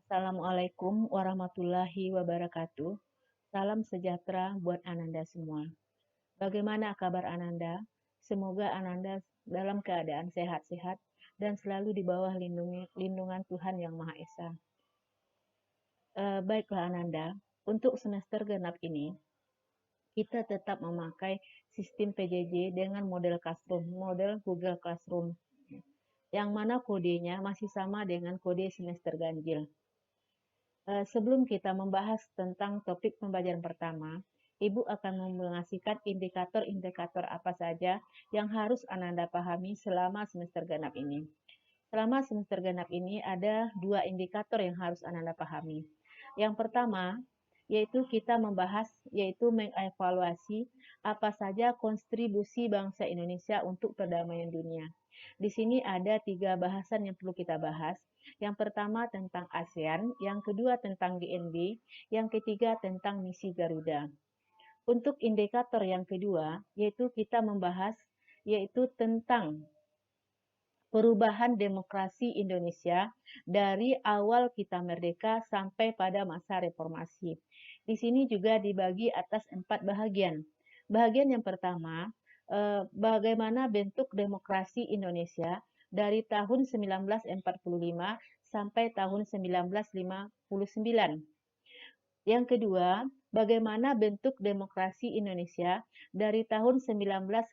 Assalamualaikum warahmatullahi wabarakatuh. Salam sejahtera buat Ananda semua. Bagaimana kabar Ananda? Semoga Ananda dalam keadaan sehat-sehat dan selalu di bawah lindungan Tuhan Yang Maha Esa. Baiklah Ananda, untuk semester genap ini, kita tetap memakai sistem PJJ dengan model Google Classroom, yang mana kodenya masih sama dengan kode semester ganjil. Sebelum kita membahas tentang topik pembelajaran pertama, Ibu akan mengasihkan indikator-indikator apa saja yang harus Ananda pahami selama semester genap ini. Selama semester genap ini ada 2 indikator yang harus Ananda pahami. Yang pertama, yaitu kita mengevaluasi apa saja kontribusi bangsa Indonesia untuk perdamaian dunia. Di sini ada 3 bahasan yang perlu kita bahas. Yang pertama tentang ASEAN, yang kedua tentang GNB, yang ketiga tentang misi Garuda. Untuk indikator yang kedua, yaitu kita membahas tentang perubahan demokrasi Indonesia dari awal kita merdeka sampai pada masa reformasi. Di sini juga dibagi atas 4 bahagian. Bahagian yang pertama, bagaimana bentuk demokrasi Indonesia dari tahun 1945 sampai tahun 1959. Yang kedua, bagaimana bentuk demokrasi Indonesia dari tahun 1959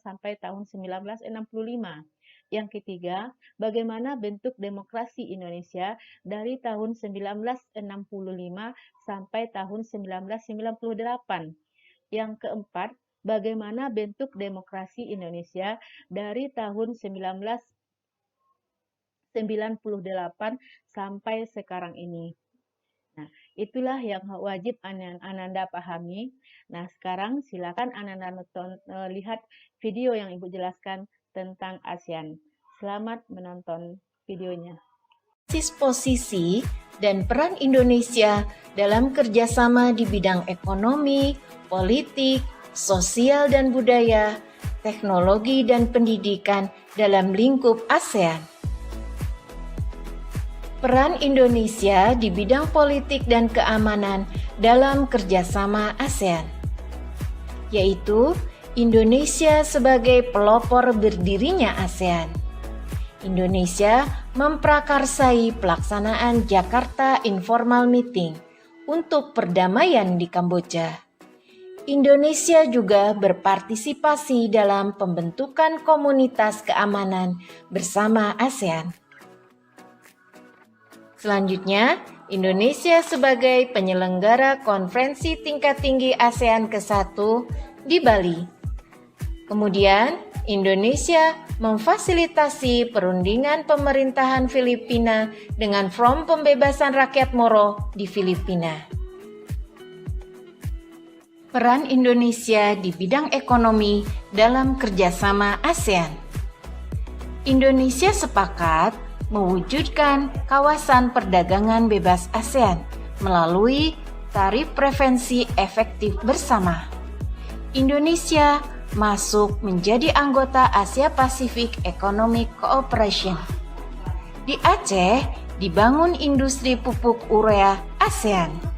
sampai tahun 1965. Yang ketiga, bagaimana bentuk demokrasi Indonesia dari tahun 1965 sampai tahun 1998. Yang keempat, bagaimana bentuk demokrasi Indonesia dari tahun 1998 sampai sekarang ini. Nah, itulah yang wajib Ananda pahami. Nah, sekarang silakan Ananda lihat video yang Ibu jelaskan tentang ASEAN. Selamat menonton videonya. Posisi dan peran Indonesia dalam kerjasama di bidang ekonomi, politik, sosial dan budaya, teknologi dan pendidikan dalam lingkup ASEAN. Peran Indonesia di bidang politik dan keamanan dalam kerjasama ASEAN, yaitu Indonesia sebagai pelopor berdirinya ASEAN. Indonesia memprakarsai pelaksanaan Jakarta Informal Meeting untuk perdamaian di Kamboja. Indonesia juga berpartisipasi dalam pembentukan komunitas keamanan bersama ASEAN. Selanjutnya, Indonesia sebagai penyelenggara konferensi tingkat tinggi ASEAN ke-1 di Bali. Kemudian, Indonesia memfasilitasi perundingan pemerintahan Filipina dengan Front Pembebasan Rakyat Moro di Filipina. Peran Indonesia di bidang ekonomi dalam kerjasama ASEAN. Indonesia sepakat mewujudkan kawasan perdagangan bebas ASEAN melalui tarif preferensi efektif bersama. Indonesia masuk menjadi anggota Asia Pacific Economic Cooperation. Di Aceh dibangun industri pupuk urea ASEAN.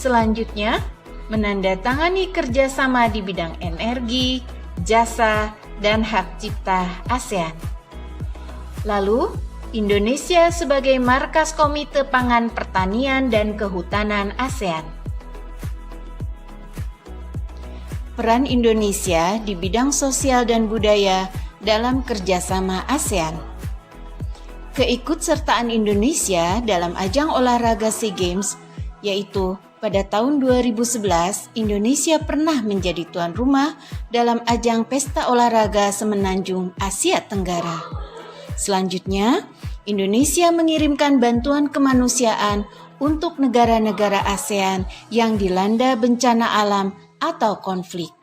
Selanjutnya, menandatangani kerjasama di bidang energi, jasa, dan hak cipta ASEAN. Lalu, Indonesia sebagai markas Komite Pangan Pertanian dan Kehutanan ASEAN. Peran Indonesia di bidang sosial dan budaya dalam kerjasama ASEAN. Keikutsertaan Indonesia dalam ajang olahraga SEA Games, yaitu pada tahun 2011, Indonesia pernah menjadi tuan rumah dalam ajang pesta olahraga semenanjung Asia Tenggara. Selanjutnya, Indonesia mengirimkan bantuan kemanusiaan untuk negara-negara ASEAN yang dilanda bencana alam atau konflik.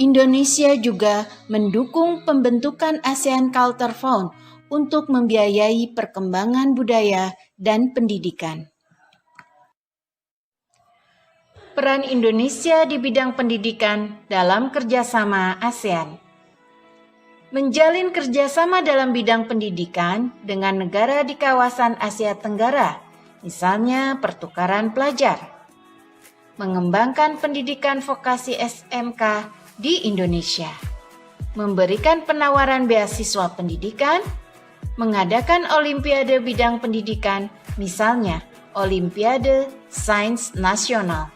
Indonesia juga mendukung pembentukan ASEAN Culture Fund untuk membiayai perkembangan budaya dan pendidikan. Peran Indonesia di bidang pendidikan dalam kerjasama ASEAN. menjalin kerjasama dalam bidang pendidikan dengan negara di kawasan Asia Tenggara, misalnya pertukaran pelajar, mengembangkan pendidikan vokasi SMK di Indonesia, memberikan penawaran beasiswa pendidikan, mengadakan olimpiade bidang pendidikan, misalnya Olimpiade Sains Nasional.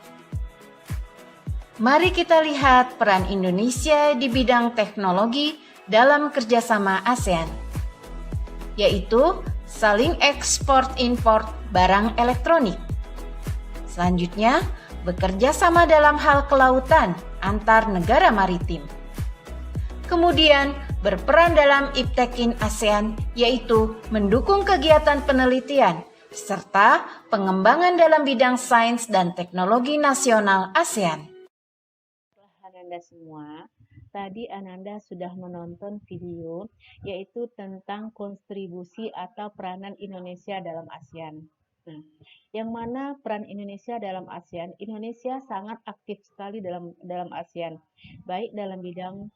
Mari kita lihat peran Indonesia di bidang teknologi dalam kerjasama ASEAN, yaitu saling ekspor-impor barang elektronik. Selanjutnya, bekerja sama dalam hal kelautan antar negara maritim. Kemudian, berperan dalam IPTEKIN ASEAN, yaitu mendukung kegiatan penelitian serta pengembangan dalam bidang sains dan teknologi nasional ASEAN. Ananda semua, tadi Ananda sudah menonton video yaitu tentang kontribusi atau peranan Indonesia dalam ASEAN. Nah, yang mana peran Indonesia dalam ASEAN? Indonesia sangat aktif sekali dalam ASEAN, baik dalam bidang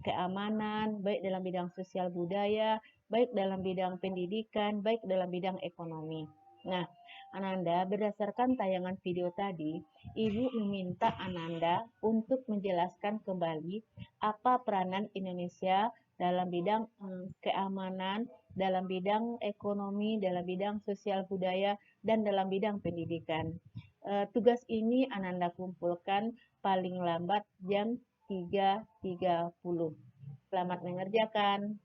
keamanan, baik dalam bidang sosial budaya, baik dalam bidang pendidikan, baik dalam bidang ekonomi. Nah, Ananda, berdasarkan tayangan video tadi, Ibu meminta Ananda untuk menjelaskan kembali apa peranan Indonesia dalam bidang keamanan, dalam bidang ekonomi, dalam bidang sosial budaya, dan dalam bidang pendidikan. Tugas ini Ananda kumpulkan paling lambat jam 3.30. Selamat mengerjakan.